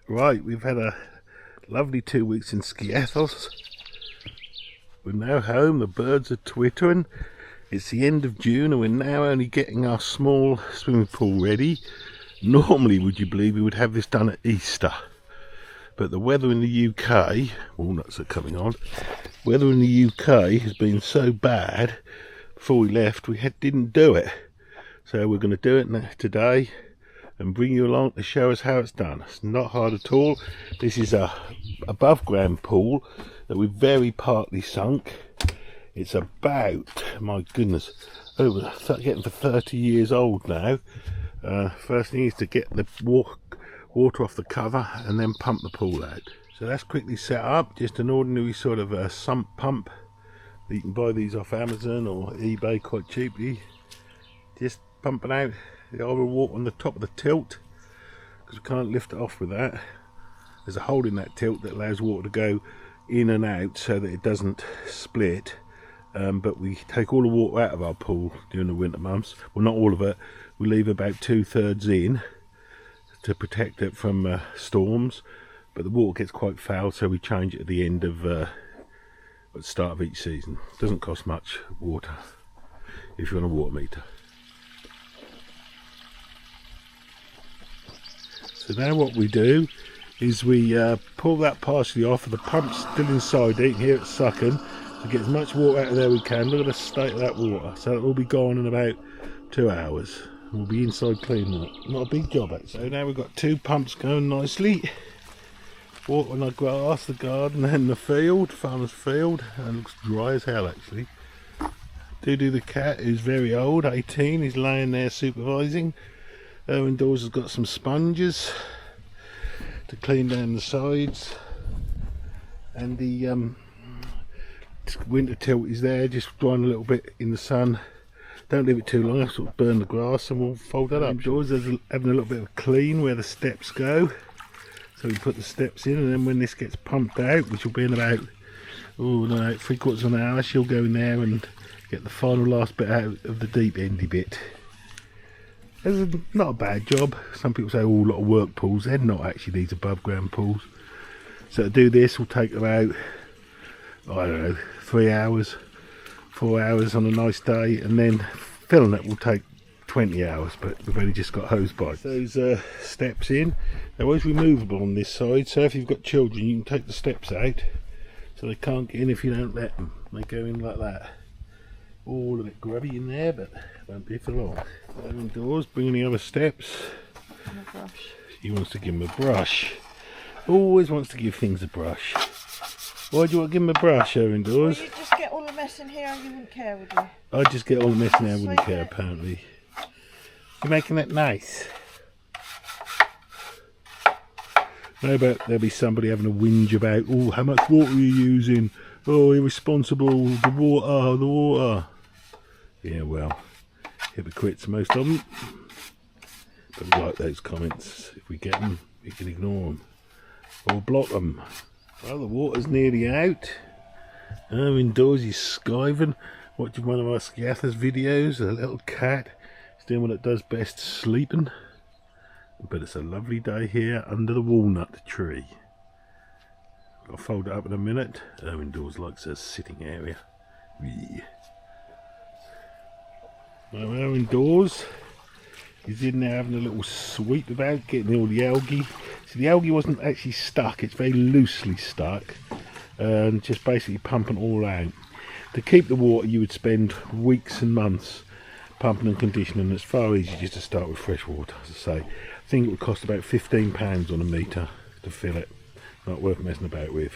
Right, we've had a lovely 2 weeks in Skiathos. We're now home, the birds are twittering. It's the end of June and we're now only getting our small swimming pool ready. Normally, would you believe, we would have this done at Easter. But the weather in the UK, walnuts are coming on, weather in the UK has been so bad, before we left we didn't do it. So we're going to do it today and bring you along to show us how it's done. It's not hard at all. This is a above ground pool that we've very partly sunk. It's about, my goodness, getting for 30 years old now. First thing is to get the water off the cover and then pump the pool out. So that's quickly set up, just an ordinary sort of a sump pump. You can buy these off Amazon or eBay quite cheaply. Just pumping out the oil water on the top of the tilt, because we can't lift it off with that. There's a hole in that tilt that allows water to go in and out so that it doesn't split. But we take all the water out of our pool during the winter months. Well, not all of it. We leave about 2/3 in to protect it from storms. But the water gets quite foul, so we change it at the end of at the start of each season. Doesn't cost much water if you're on a water meter. So now what we do is we pull that partially off, and the pump's still inside it. Here it's sucking. To get as much water out of there we can. Look at the state of that water. So it will be gone in about 2 hours. We'll be inside cleaning it. Not a big job actually. So now we've got 2 pumps going nicely. Water on the grass, the garden and the field, farmer's field. And it looks dry as hell actually. Doodoo the cat, who's very old, 18, he's laying there supervising. Indoors has got some sponges to clean down the sides. And the winter tilt is there, just drying a little bit in the sun. Don't leave it too long, I'll sort of burn the grass, and we'll fold that up. Indoors there's having a little bit of a clean where the steps go. So we put the steps in, and then when this gets pumped out, which will be in about 3/4 of an hour, she'll go in there and get the final last bit out of the deep endy bit. It's not a bad job. Some people say, oh, a lot of work pools. They're not actually these above ground pools. So to do this will take about, I don't know, 3 hours, 4 hours on a nice day, and then filling it will take 20 hours, but we've only just got hose pipes. Those steps in, they're always removable on this side, so if you've got children you can take the steps out, so they can't get in if you don't let them. They go in like that. All a bit grubby in there, but won't be for long. So indoors, bringing the other steps. And a brush. He wants to give him a brush. Always wants to give things a brush. Why do you want to give him a brush, indoors? Well, you just get all the mess in here and you wouldn't care, would you? I'd just get all the mess now, I wouldn't care apparently. You're making that nice. No, but there'll be somebody having a whinge about, oh, how much water are you using? Oh, irresponsible, the water. Yeah, well, hypocrites, most of them. But we like those comments. If we get them, we can ignore them. Or block them. Well, the water's nearly out. Indoors he's skiving, watching one of our Skiathos videos. A little cat. He's doing what it does best, sleeping. But it's a lovely day here under the walnut tree. I'll fold it up in a minute. Indoors likes a sitting area. Yeah. Now indoors, he's in there having a little sweep about, getting all the algae. So the algae wasn't actually stuck, it's very loosely stuck. And just basically pumping it all out. To keep the water you would spend weeks and months pumping and conditioning. It's far easier just to start with fresh water, as I say. I think it would cost about £15 on a metre to fill it. Not worth messing about with.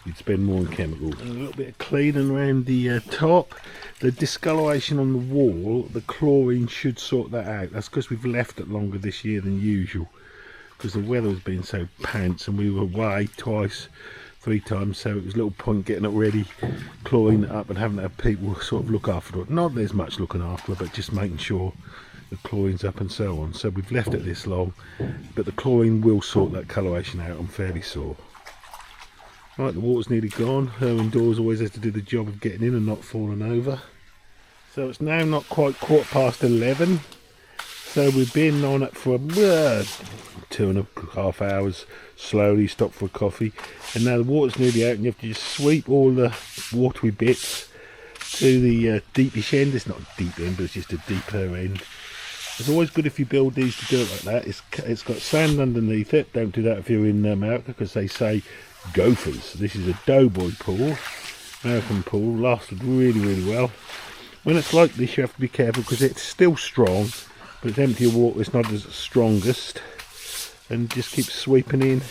You'd spend more on chemicals. And a little bit of cleaning around the top. The discoloration on the wall, the chlorine should sort that out. That's because we've left it longer this year than usual, because the weather has been so pants and we were away 3 times, so it was a little point getting it ready, chlorine it up and having to have people sort of look after it. Not there's much looking after it, but just making sure the chlorine's up and so on. So we've left it this long, but the chlorine will sort that coloration out, I'm fairly sure. Right, the water's nearly gone. Indoors always has to do the job of getting in and not falling over. So it's now not quite 11:15, So we've been on it for 2.5 hours, slowly stopped for a coffee, and now the water's nearly out and you have to just sweep all the watery bits to the deepish end. It's not a deep end, but it's just a deeper end. It's always good if you build these to do it like that. It's got sand underneath it. Don't do that if you're in America, because they say gophers. This is a Doughboy pool, American pool, lasted really well. When it's like this you have to be careful because it's still strong, but it's empty of water, it's not as strongest, and just keep sweeping in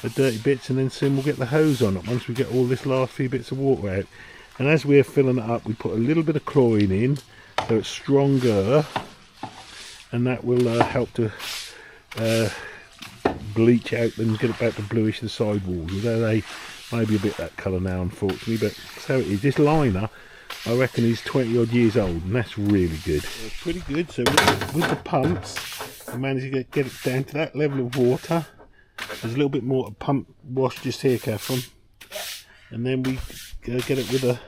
the dirty bits, and then soon we'll get the hose on it once we get all this last few bits of water out. And as we're filling it up, we put a little bit of chlorine in so it's stronger, and that will help to bleach out and get it back to bluish the side walls, although they may be a bit that colour now unfortunately, but so it is. This liner I reckon is 20 odd years old, and that's really good. It's pretty good. So with the pumps I managed to get it down to that level of water. There's a little bit more pump wash just here, Catherine, and then we get it with a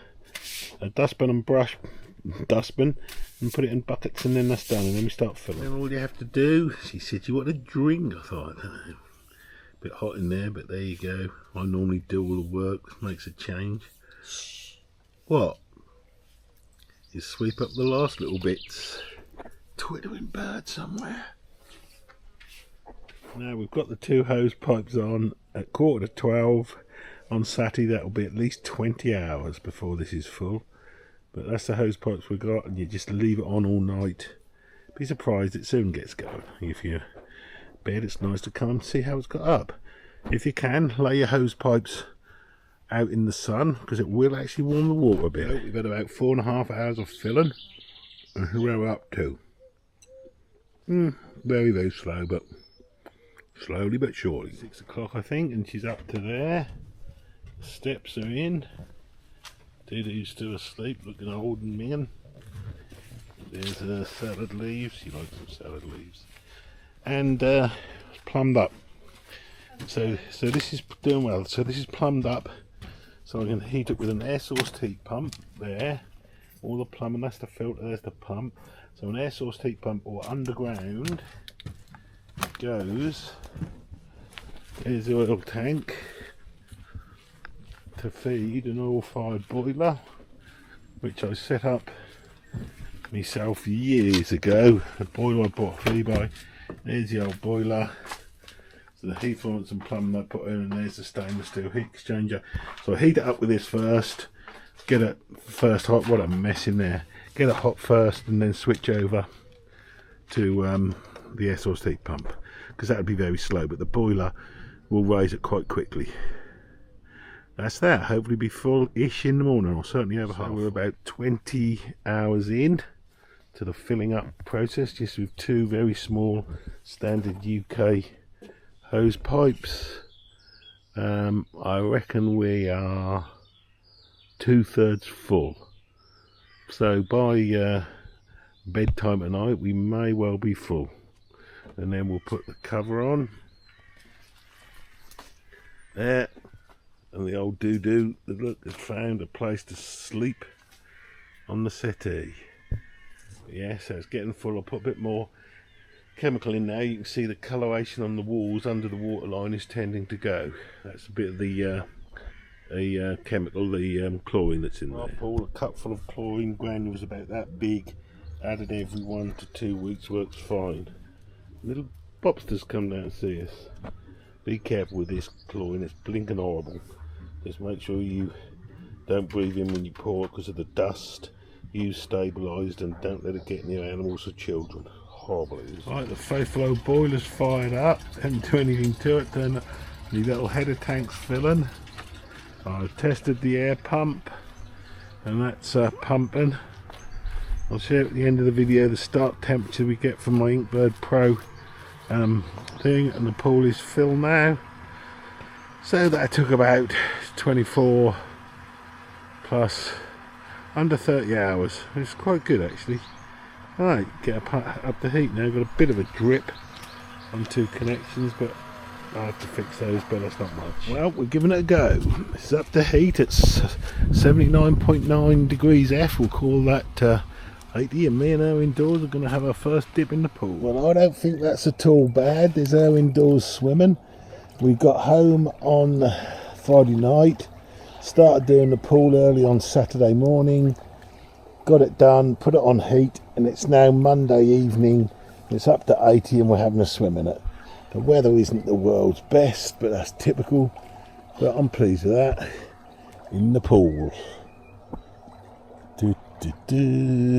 dustbin and brush and put it in buckets, and then that's done, and then we start filling. Then all you have to do, she said you want a drink. I thought, I don't know, a bit hot in there, but there you go. I normally do all the work, makes a change. What? You sweep up the last little bits. Twittering bird somewhere. Now we've got the 2 hose pipes on at 11:45 on Saturday. That'll be at least 20 hours before this is full. But that's the hose pipes we've got, and you just leave it on all night. Be surprised, it soon gets going. If you're bed, it's nice to come and see how it's got up. If you can, lay your hose pipes out in the sun, because it will actually warm the water a bit. We've had about 4.5 hours of filling, and where we're up to. Very slow, but slowly but surely. 6 o'clock I think, and she's up to there. The steps are in. Dudu's still asleep, looking old and mean. There's salad leaves. She likes some salad leaves. And plumbed up. So this is doing well. So this is plumbed up. So I'm going to heat it with an air source heat pump there. All the plumbing, that's the filter, there's the pump. So an air source heat pump, or underground, goes. Here's the oil tank to feed an oil-fired boiler, which I set up myself years ago. A boiler I bought off eBay. There's the old boiler. So the heat furnace and plumbing I put in, and there's the stainless steel heat exchanger. So I heat it up with this first, get it first hot. What a mess in there. Get it hot first, and then switch over to the air source heat pump, because that would be very slow, but the boiler will raise it quite quickly. That's that. Hopefully be full-ish in the morning, or certainly over half. We're about 20 hours in to the filling up process, just with 2 very small standard UK hose pipes. I reckon we are 2/3 full. So by bedtime tonight we may well be full. And then we'll put the cover on. There. And the old Dudu, look, has found a place to sleep on the settee. Yeah, so it's getting full. I'll put a bit more chemical in now. You can see the coloration on the walls under the waterline is tending to go. That's a bit of the chemical, the chlorine that's in there. I'll pour a cupful of chlorine granules about that big, added every 1 to 2 weeks, works fine. Little bobsters come down and see us. Be careful with this chlorine, it's blinking horrible. Just make sure you don't breathe in when you pour it because of the dust. Use stabilised and don't let it get near animals or children. Horrible it is. Right, the faithful old boiler's fired up. Haven't do anything to it. Then the little header tank's filling. I've tested the air pump, and that's pumping. I'll show you at the end of the video the start temperature we get from my Inkbird Pro thing, and the pool is filled now. So that took about 24 plus under 30 hours. It's quite good actually. Alright, get up the heat now. Got a bit of a drip on 2 connections, but I have to fix those, but that's not much. Well, we're giving it a go. It's up to heat. It's 79.9 degrees F. We'll call that a 80 and me and Erwin Dawes are going to have our first dip in the pool. Well, I don't think that's at all bad. There's Erwin Dawes swimming. We got home on Friday night, started doing the pool early on Saturday morning, got it done, put it on heat, and it's now Monday evening. It's up to 80 and we're having a swim in it. The weather isn't the world's best, but that's typical. But I'm pleased with that. In the pool. Do, do, do.